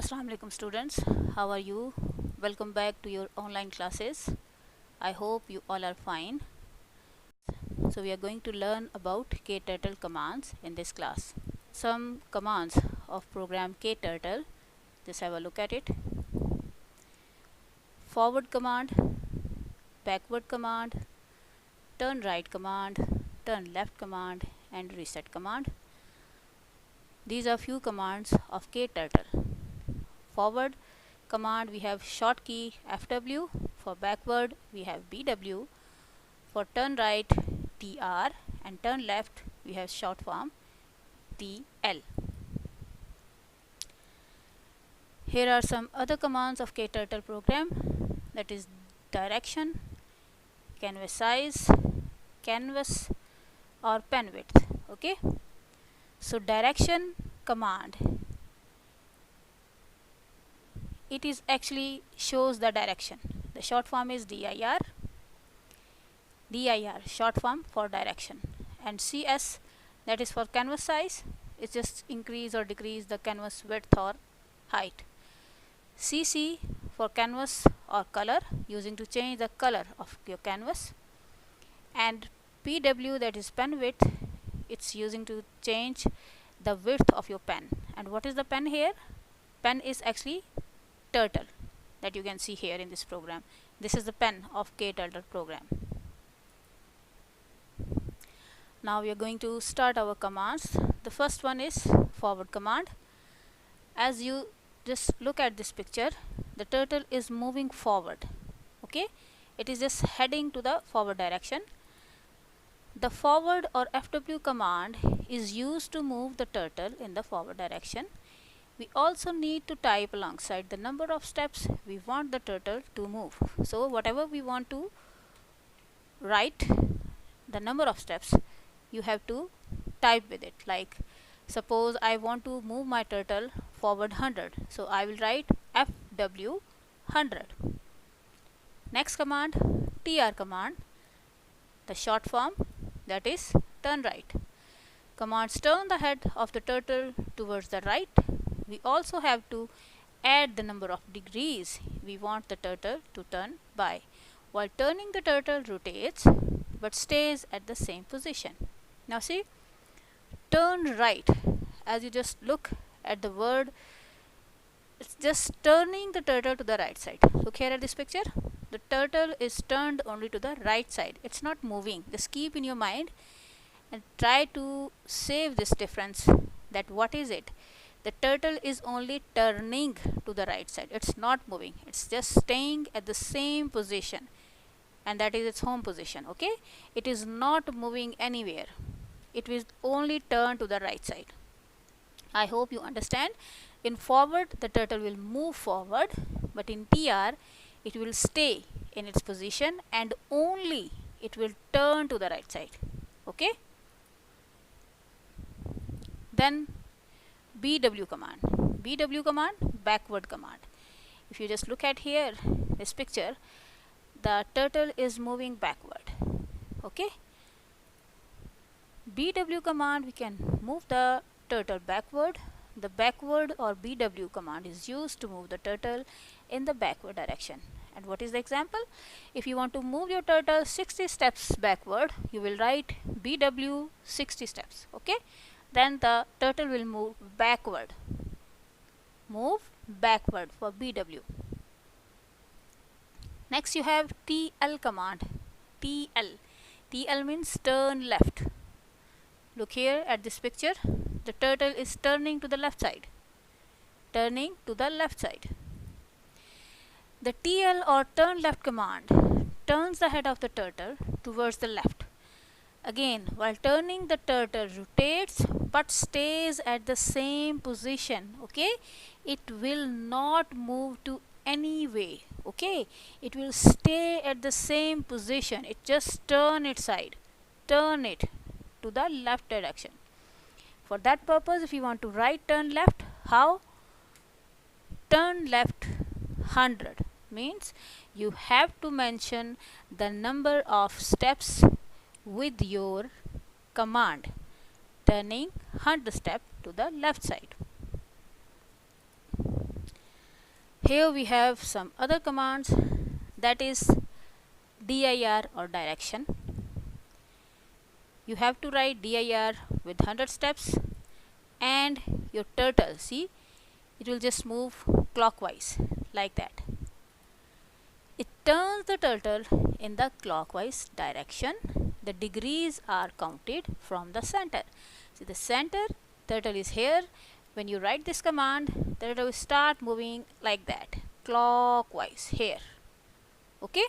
Assalamu alaikum students, how are you? Welcome back to your online classes. I hope you all are fine. So we are going to learn about KTurtle commands in this class. Some commands of program KTurtle. Just have a look at it. Forward command, backward command, turn right command, turn left command, and reset command. These are few commands of KTurtle. Forward command we have short key FW, for backward we have BW, for turn right TR, and turn left we have short form TL. Here are some other commands of KTurtle program, that is direction, canvas size, canvas, or pen width. Okay, so direction command, it is actually shows the direction. The short form is DIR, short form for direction, and CS, that is for canvas size, it just increase or decrease the canvas width or height. CC for canvas or color, using to change the color of your canvas, and PW, that is pen width, it's using to change the width of your pen. And what is the pen here? Pen is actually turtle that you can see here in this program. This is the pen of KTurtle program. Now we are going to start our commands. The first one is forward command. As you just look at this picture, the turtle is moving forward. Okay, it is just heading to the forward direction. The forward or FW command is used to move the turtle in the forward direction. We also need to type alongside the number of steps we want the turtle to move. So whatever we want to write, the number of steps, you have to type with it. Like suppose I want to move my turtle forward 100, so I will write FW 100. Next command, TR command, the short form, that is turn right. Commands turn the head of the turtle towards the right. We also have to add the number of degrees we want the turtle to turn by. While turning, the turtle rotates but stays at the same position. Now see, turn right, as you just look at the word, it's just turning the turtle to the right side. Look here at this picture, the turtle is turned only to the right side, it's not moving. Just keep in your mind and try to save this difference, that what is it? The turtle is only turning to the right side, it's not moving, it's just staying at the same position, and that is its home position. Okay, it is not moving anywhere, it will only turn to the right side. I hope you understand. In forward, the turtle will move forward, but in TR it will stay in its position and only it will turn to the right side. Okay, then BW command. BW command, backward command. If you just look at here this picture, the turtle is moving backward. Okay, BW command, we can move the turtle backward. The backward or BW command is used to move the turtle in the backward direction. And what is the example? If you want to move your turtle 60 steps backward, you will write BW 60 steps. Okay, then the turtle will move backward. Move backward for BW. Next you have TL command. TL means turn left. Look here at this picture, the turtle is turning to the left side. Turning to the left side. The TL or turn left command turns the head of the turtle towards the left. Again, while turning, the turtle rotates but stays at the same position. Okay, it will not move to any way. Okay, it will stay at the same position, it just turn its side, turn it to the left direction. For that purpose, if you want to write turn left, how? Turn left 100 means you have to mention the number of steps with your command, turning 100 step to the left side. Here we have some other commands, that is dir or direction. You have to write dir with 100 steps, and your turtle, see, it will just move clockwise like that. It turns the turtle in the clockwise direction. The degrees are counted from the center. See, the center turtle is here. When you write this command, the turtle will start moving like that, clockwise here. Okay.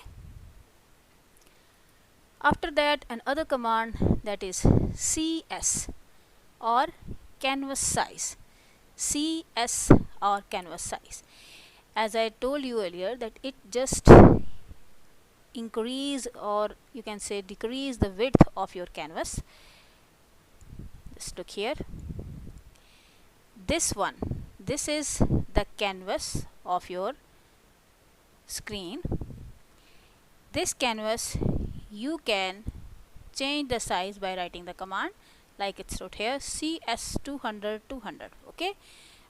After that, another command, that is CS or canvas size. CS or canvas size. As I told you earlier, that it just increase, or you can say decrease, the width of your canvas. Just look here. This one, this is the canvas of your screen. This canvas, you can change the size by writing the command like it's wrote here, CS 200 200. Okay,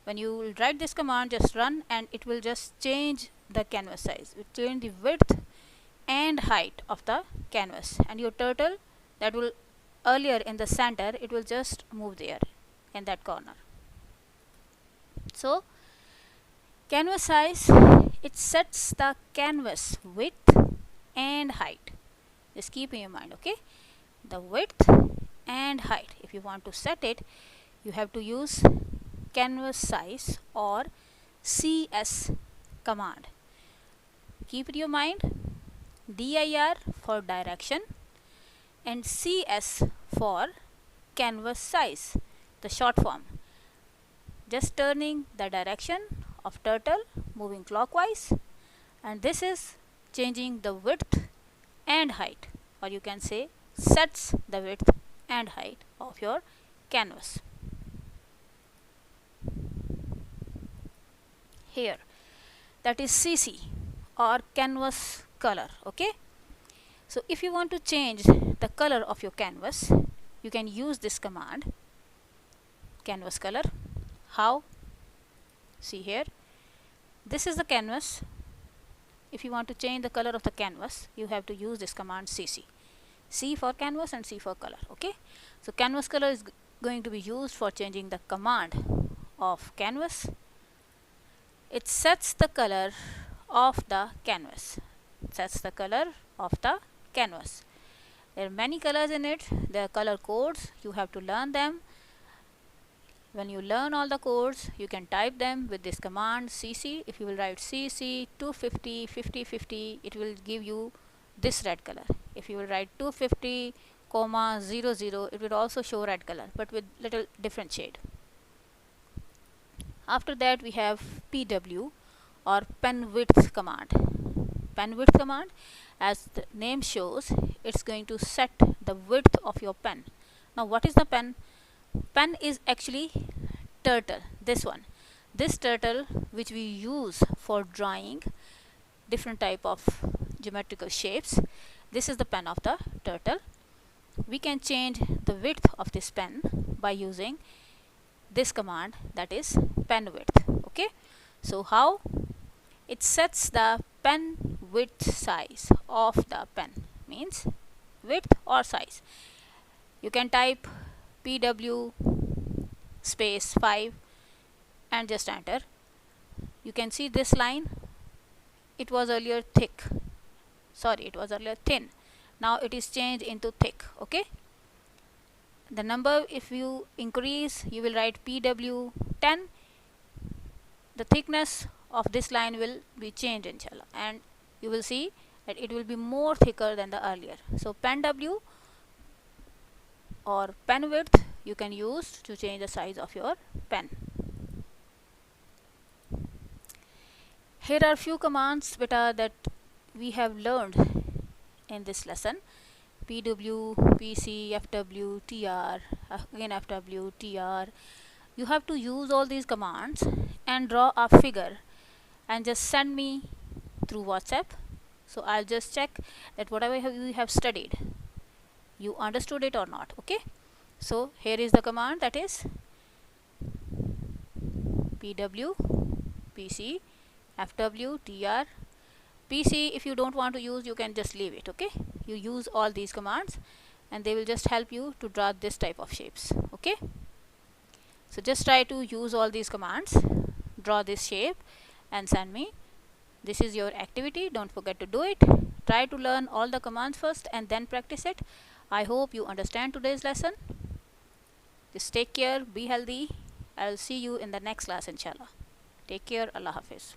when you will write this command, just run and it will just change the canvas size. It will change the width and height of the canvas, and your turtle that will earlier in the center, it will just move there in that corner. So canvas size, it sets the canvas width and height. Just keep in your mind, okay, the width and height. If you want to set it, you have to use canvas size or CS command. Keep it in your mind, dir for direction and CS for canvas size, the short form. Just turning the direction of turtle moving clockwise, and this is changing the width and height, or you can say sets the width and height of your canvas. Here, that is CC or canvas color. Okay, so if you want to change the color of your canvas, you can use this command, canvas color. How? See here, this is the canvas. If you want to change the color of the canvas, you have to use this command CC. C for canvas and C for color. Okay, so canvas color is going to be used for changing the command of canvas. It sets the color of the canvas. It sets the color of the canvas. There are many colors in it. There are color codes. You have to learn them. When you learn all the codes, you can type them with this command CC. If you will write CC 250 50 50, it will give you this red color. If you will write 250, 00, it will also show red color, but with little different shade. After that, we have PW or pen width command. Pen width command, as the name shows, it's going to set the width of your pen. Now, what is the pen? Pen is actually turtle, this one. This turtle which we use for drawing different type of geometrical shapes. This is the pen of the turtle. We can change the width of this pen by using this command, that is pen width. Okay, so how? It sets the pen width size of the pen, means width or size. You can type PW space 5 and just enter. You can see this line, it was earlier thick, sorry, it was earlier thin. Now it is changed into thick. Okay, the number, if you increase, you will write PW 10. The thickness of this line will be changed, inshallah, and you will see that it will be more thicker than the earlier. So pen W or pen width you can use to change the size of your pen. Here are few commands that we have learned in this lesson. PW, PC, FW, TR, again FW, TR. You have to use all these commands and draw a figure and just send me through WhatsApp. So I'll just check that whatever you have studied, you understood it or not. Okay, so here is the command, that is PW, PC, FW, TR, PC. If you don't want to use, you can just leave it. Okay, you use all these commands and they will just help you to draw this type of shapes. Okay, so just try to use all these commands, draw this shape and send me. This is your activity. Don't forget to do it. Try to learn all the commands first and then practice it. I hope you understand today's lesson. Just take care, be healthy. I'll see you in the next class, inshallah. Take care. Allah Hafiz.